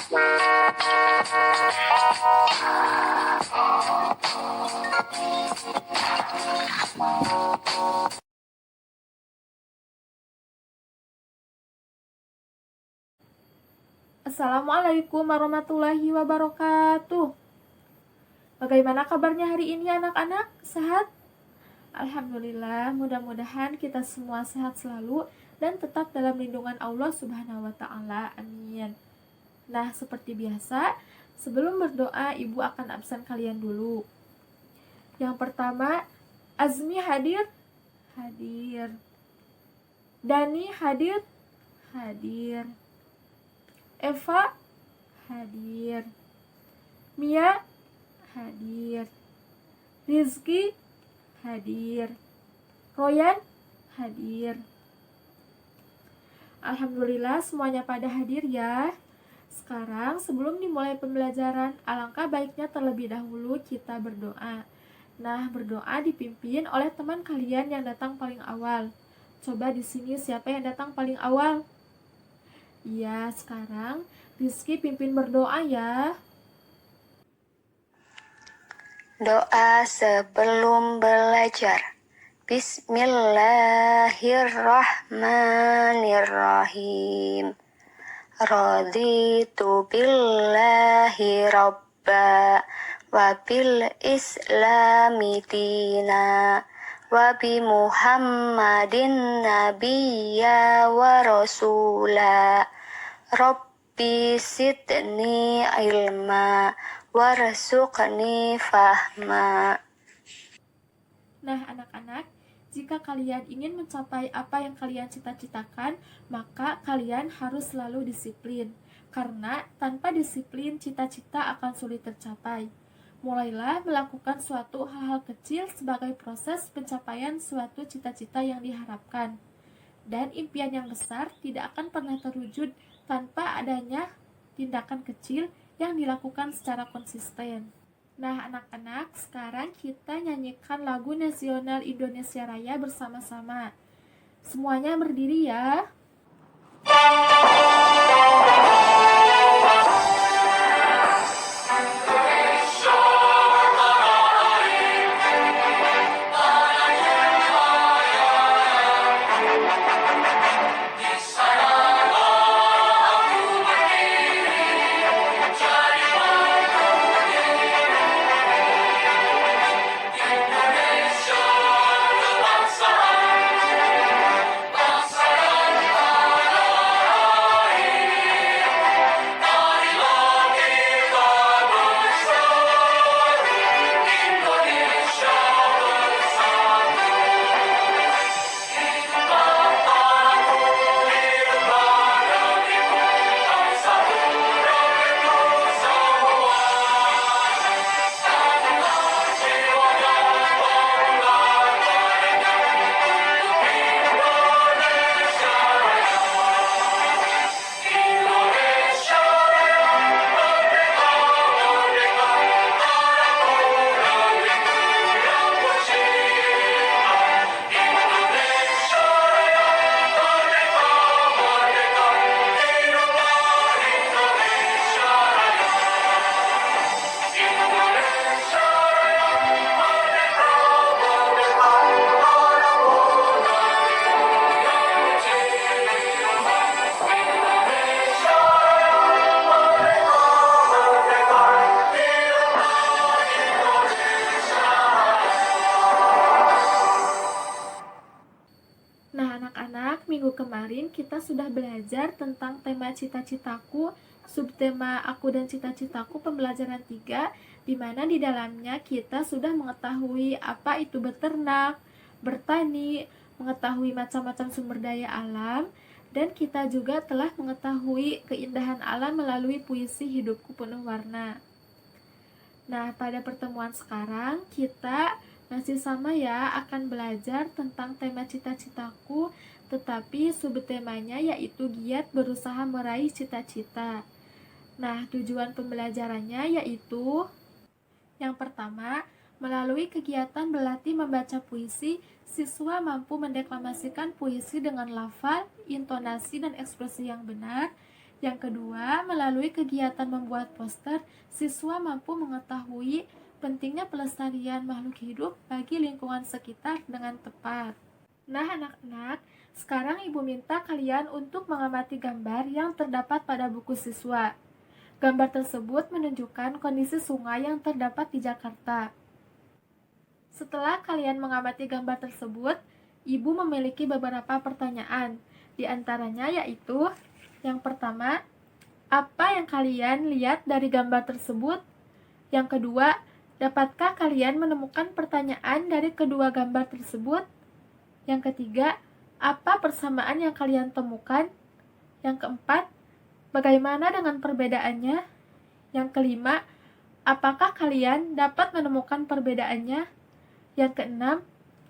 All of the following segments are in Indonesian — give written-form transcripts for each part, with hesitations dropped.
Assalamualaikum warahmatullahi wabarakatuh. Bagaimana kabarnya hari ini anak-anak? Sehat? Alhamdulillah, mudah-mudahan kita semua sehat selalu dan tetap dalam lindungan Allah Subhanahu wa taala. Amin. Nah, seperti biasa, sebelum berdoa ibu akan absen kalian dulu. Yang pertama, Azmi hadir? Hadir. Dani hadir? Hadir. Eva hadir. Mia hadir. Rizky hadir. Royan hadir. Alhamdulillah semuanya pada hadir ya. Sekarang sebelum dimulai pembelajaran, alangkah baiknya terlebih dahulu kita berdoa. Nah, berdoa dipimpin oleh teman kalian yang datang paling awal. Coba di sini siapa yang datang paling awal? Iya, sekarang Rizky pimpin berdoa ya. Doa sebelum belajar. Bismillahirrahmanirrahim. Raditu billahi rabba wa bil islami dina wa bi Muhammadin nabiyya wa rasula. Rabbi sidni ilma warzuqni fahma. Nah, anak-anak, jika kalian ingin mencapai apa yang kalian cita-citakan, maka kalian harus selalu disiplin. Karena tanpa disiplin, cita-cita akan sulit tercapai. Mulailah melakukan suatu hal-hal kecil sebagai proses pencapaian suatu cita-cita yang diharapkan. Dan impian yang besar tidak akan pernah terwujud tanpa adanya tindakan kecil yang dilakukan secara konsisten. Nah, anak-anak, sekarang kita nyanyikan lagu nasional Indonesia Raya bersama-sama. Semuanya berdiri ya. Nah, anak-anak, minggu kemarin kita sudah belajar tentang tema cita-citaku, subtema aku dan cita-citaku pembelajaran 3, di mana di dalamnya kita sudah mengetahui apa itu beternak, bertani, mengetahui macam-macam sumber daya alam, dan kita juga telah mengetahui keindahan alam melalui puisi Hidupku Penuh Warna. Nah, pada pertemuan sekarang kita masih sama ya, akan belajar tentang tema cita-citaku, tetapi subtemanya yaitu giat berusaha meraih cita-cita. Nah, tujuan pembelajarannya yaitu yang pertama, melalui kegiatan berlatih membaca puisi, siswa mampu mendeklamasikan puisi dengan lafal, intonasi, dan ekspresi yang benar. Yang kedua, melalui kegiatan membuat poster, siswa mampu mengetahui pentingnya pelestarian makhluk hidup bagi lingkungan sekitar dengan tepat. Nah, anak-anak, sekarang Ibu minta kalian untuk mengamati gambar yang terdapat pada buku siswa. Gambar tersebut menunjukkan kondisi sungai yang terdapat di Jakarta. Setelah kalian mengamati gambar tersebut, Ibu memiliki beberapa pertanyaan. Di antaranya yaitu, yang pertama, apa yang kalian lihat dari gambar tersebut? Yang kedua, dapatkah kalian menemukan pertanyaan dari kedua gambar tersebut? Yang ketiga, apa persamaan yang kalian temukan? Yang keempat, bagaimana dengan perbedaannya? Yang kelima, apakah kalian dapat menemukan perbedaannya? Yang keenam,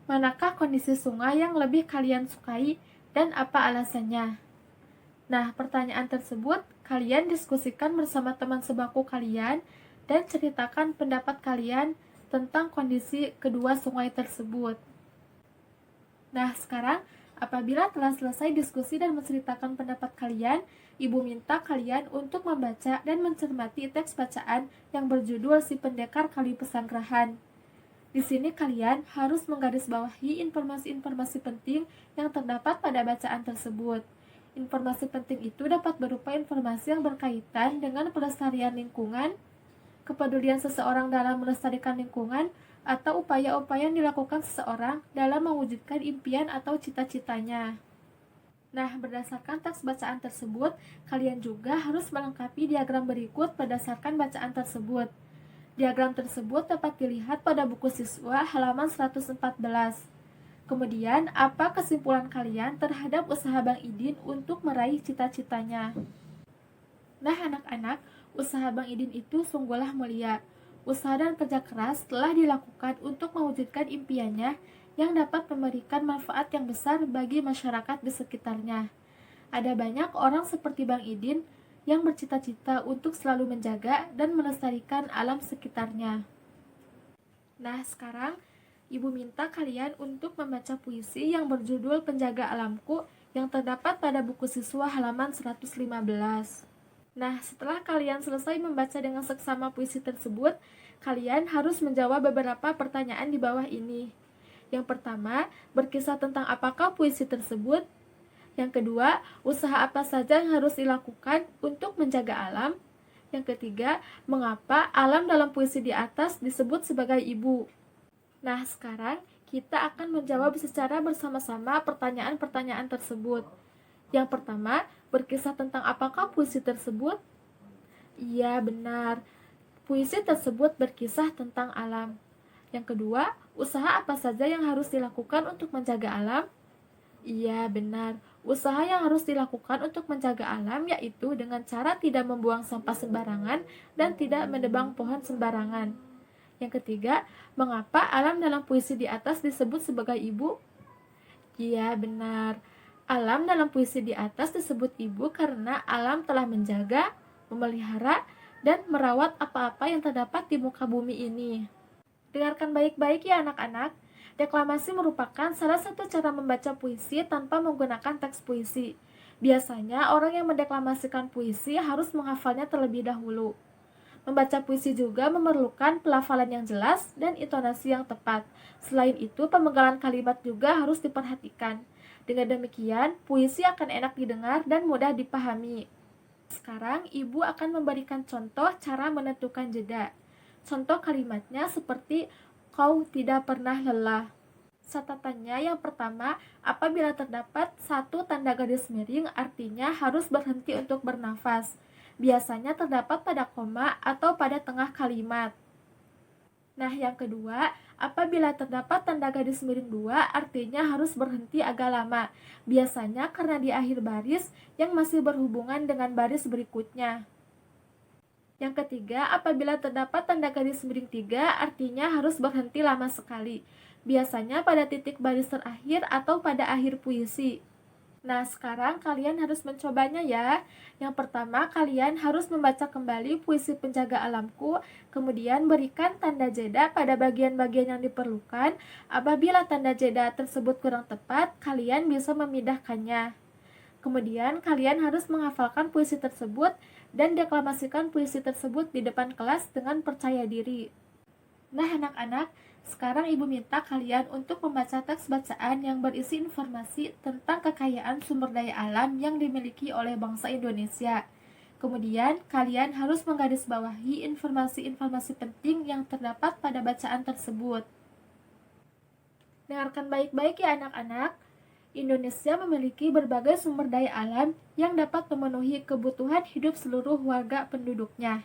manakah kondisi sungai yang lebih kalian sukai dan apa alasannya? Nah, pertanyaan tersebut kalian diskusikan bersama teman sebangku kalian dan ceritakan pendapat kalian tentang kondisi kedua sungai tersebut. Nah, sekarang apabila telah selesai diskusi dan menceritakan pendapat kalian, Ibu minta kalian untuk membaca dan mencermati teks bacaan yang berjudul Si Pendekar Kali Pesanggerahan. Di sini kalian harus menggarisbawahi informasi-informasi penting yang terdapat pada bacaan tersebut. Informasi penting itu dapat berupa informasi yang berkaitan dengan pelestarian lingkungan, kepedulian seseorang dalam melestarikan lingkungan, atau upaya-upaya yang dilakukan seseorang dalam mewujudkan impian atau cita-citanya. Nah, berdasarkan teks bacaan tersebut, kalian juga harus melengkapi diagram berikut berdasarkan bacaan tersebut. Diagram tersebut dapat dilihat pada buku siswa halaman 114. Kemudian, apa kesimpulan kalian terhadap usaha Bang Idin untuk meraih cita-citanya? Nah, anak-anak, usaha Bang Idin itu sungguhlah mulia. Usaha dan kerja keras telah dilakukan untuk mewujudkan impiannya yang dapat memberikan manfaat yang besar bagi masyarakat di sekitarnya. Ada banyak orang seperti Bang Idin yang bercita-cita untuk selalu menjaga dan melestarikan alam sekitarnya. Nah, sekarang Ibu minta kalian untuk membaca puisi yang berjudul Penjaga Alamku yang terdapat pada buku siswa halaman 115. Nah, setelah kalian selesai membaca dengan seksama puisi tersebut, kalian harus menjawab beberapa pertanyaan di bawah ini. Yang pertama, berkisah tentang apakah puisi tersebut. Yang kedua, usaha apa saja yang harus dilakukan untuk menjaga alam. Yang ketiga, mengapa alam dalam puisi di atas disebut sebagai ibu. Nah, sekarang kita akan menjawab secara bersama-sama pertanyaan-pertanyaan tersebut. Yang pertama, berkisah tentang apakah puisi tersebut? Iya, benar. Puisi tersebut berkisah tentang alam. Yang kedua, usaha apa saja yang harus dilakukan untuk menjaga alam? Iya, benar. Usaha yang harus dilakukan untuk menjaga alam yaitu dengan cara tidak membuang sampah sembarangan dan tidak menebang pohon sembarangan. Yang ketiga, mengapa alam dalam puisi di atas disebut sebagai ibu? Iya, benar. Alam dalam puisi di atas disebut ibu karena alam telah menjaga, memelihara, dan merawat apa-apa yang terdapat di muka bumi ini. Dengarkan baik-baik ya anak-anak. Deklamasi merupakan salah satu cara membaca puisi tanpa menggunakan teks puisi. Biasanya orang yang mendeklamasikan puisi harus menghafalnya terlebih dahulu. Membaca puisi juga memerlukan pelafalan yang jelas dan intonasi yang tepat. Selain itu, pemenggalan kalimat juga harus diperhatikan. Dengan demikian, puisi akan enak didengar dan mudah dipahami. Sekarang, Ibu akan memberikan contoh cara menentukan jeda. Contoh kalimatnya seperti kau tidak pernah lelah. Catatannya yang pertama, apabila terdapat satu tanda garis miring artinya harus berhenti untuk bernafas. Biasanya terdapat pada koma atau pada tengah kalimat. Nah, yang kedua, apabila terdapat tanda garis miring 2 artinya harus berhenti agak lama. Biasanya karena di akhir baris yang masih berhubungan dengan baris berikutnya. Yang ketiga, apabila terdapat tanda garis miring 3, artinya harus berhenti lama sekali. Biasanya pada titik baris terakhir atau pada akhir puisi. Nah, sekarang kalian harus mencobanya ya. Yang pertama, kalian harus membaca kembali puisi Penjaga Alamku, kemudian berikan tanda jeda pada bagian-bagian yang diperlukan. Apabila tanda jeda tersebut kurang tepat, kalian bisa memindahkannya. Kemudian kalian harus menghafalkan puisi tersebut dan deklamasikan puisi tersebut di depan kelas dengan percaya diri. Nah anak-anak, sekarang ibu minta kalian untuk membaca teks bacaan yang berisi informasi tentang kekayaan sumber daya alam yang dimiliki oleh bangsa Indonesia. Kemudian, kalian harus menggarisbawahi informasi-informasi penting yang terdapat pada bacaan tersebut. Dengarkan baik-baik ya anak-anak. Indonesia memiliki berbagai sumber daya alam yang dapat memenuhi kebutuhan hidup seluruh warga penduduknya.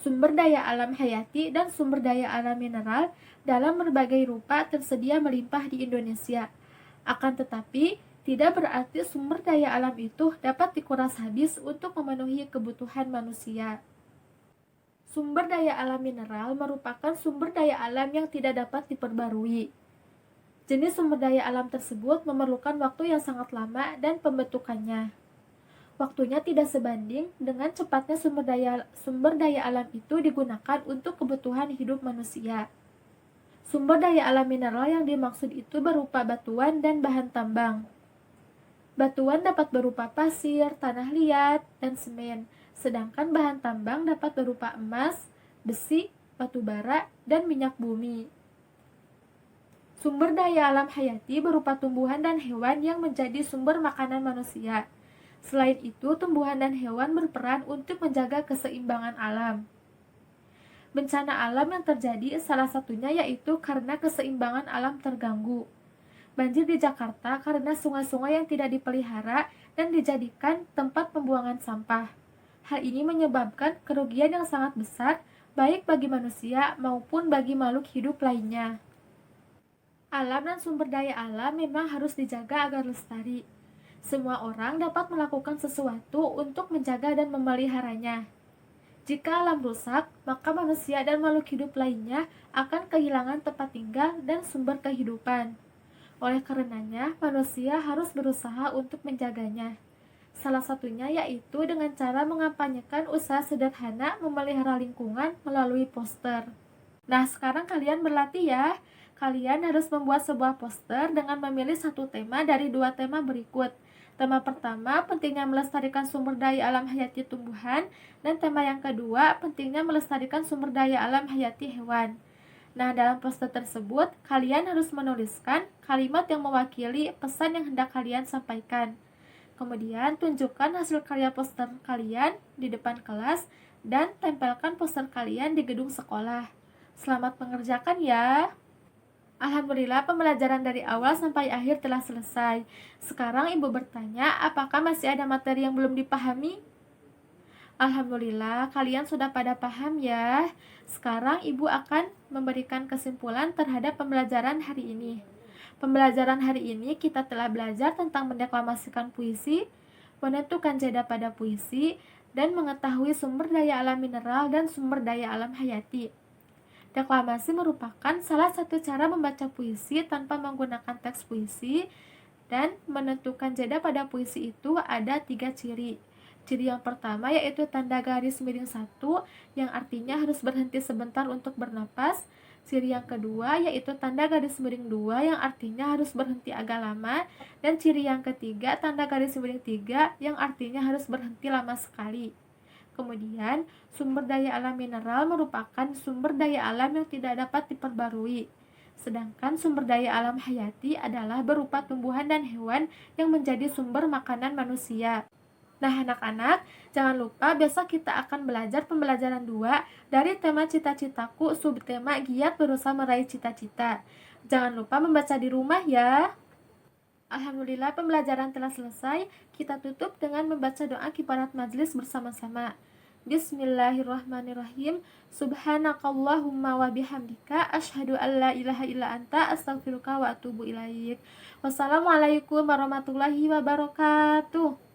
Sumber daya alam hayati dan sumber daya alam mineral dalam berbagai rupa tersedia melimpah di Indonesia. Akan tetapi, tidak berarti sumber daya alam itu dapat dikuras habis untuk memenuhi kebutuhan manusia. Sumber daya alam mineral merupakan sumber daya alam yang tidak dapat diperbarui. Jenis sumber daya alam tersebut memerlukan waktu yang sangat lama dan pembentukannya. Waktunya tidak sebanding dengan cepatnya sumber daya alam itu digunakan untuk kebutuhan hidup manusia. Sumber daya alam mineral yang dimaksud itu berupa batuan dan bahan tambang. Batuan dapat berupa pasir, tanah liat, dan semen, sedangkan bahan tambang dapat berupa emas, besi, batu bara, dan minyak bumi. Sumber daya alam hayati berupa tumbuhan dan hewan yang menjadi sumber makanan manusia. Selain itu, tumbuhan dan hewan berperan untuk menjaga keseimbangan alam. Bencana alam yang terjadi salah satunya yaitu karena keseimbangan alam terganggu. Banjir di Jakarta karena sungai-sungai yang tidak dipelihara dan dijadikan tempat pembuangan sampah. Hal ini menyebabkan kerugian yang sangat besar baik bagi manusia maupun bagi makhluk hidup lainnya. Alam dan sumber daya alam memang harus dijaga agar lestari. Semua orang dapat melakukan sesuatu untuk menjaga dan memeliharanya. Jika alam rusak, maka manusia dan makhluk hidup lainnya akan kehilangan tempat tinggal dan sumber kehidupan. Oleh karenanya, manusia harus berusaha untuk menjaganya. Salah satunya yaitu dengan cara mengampanyekan usaha sederhana memelihara lingkungan melalui poster. Nah, sekarang kalian berlatih ya. Kalian harus membuat sebuah poster dengan memilih satu tema dari dua tema berikut. Tema pertama, pentingnya melestarikan sumber daya alam hayati tumbuhan, dan tema yang kedua, pentingnya melestarikan sumber daya alam hayati hewan. Nah, dalam poster tersebut, kalian harus menuliskan kalimat yang mewakili pesan yang hendak kalian sampaikan. Kemudian, tunjukkan hasil karya poster kalian di depan kelas, dan tempelkan poster kalian di gedung sekolah. Selamat mengerjakan ya! Alhamdulillah pembelajaran dari awal sampai akhir telah selesai. Sekarang ibu bertanya, apakah masih ada materi yang belum dipahami? Alhamdulillah kalian sudah pada paham ya. Sekarang ibu akan memberikan kesimpulan terhadap pembelajaran hari ini. Pembelajaran hari ini kita telah belajar tentang mendeklamasikan puisi, menentukan jeda pada puisi, dan mengetahui sumber daya alam mineral dan sumber daya alam hayati. Deklamasi merupakan salah satu cara membaca puisi tanpa menggunakan teks puisi, dan menentukan jeda pada puisi itu ada 3 ciri. Ciri yang pertama yaitu tanda garis miring 1 yang artinya harus berhenti sebentar untuk bernapas. Ciri yang kedua yaitu tanda garis miring 2 yang artinya harus berhenti agak lama. Dan ciri yang ketiga tanda garis miring 3 yang artinya harus berhenti lama sekali. Kemudian, sumber daya alam mineral merupakan sumber daya alam yang tidak dapat diperbarui. Sedangkan sumber daya alam hayati adalah berupa tumbuhan dan hewan yang menjadi sumber makanan manusia. Nah anak-anak, jangan lupa besok kita akan belajar pembelajaran 2 dari tema cita-citaku subtema giat berusaha meraih cita-cita. Jangan lupa membaca di rumah ya. Alhamdulillah pembelajaran telah selesai. Kita tutup dengan membaca doa kifarat majlis bersama-sama. Bismillahirrahmanirrahim. Subhanakallahumma wa bihamdika asyhadu an la ilaha illa anta astaghfiruka wa atubu ilaik. Wassalamualaikum warahmatullahi wabarakatuh.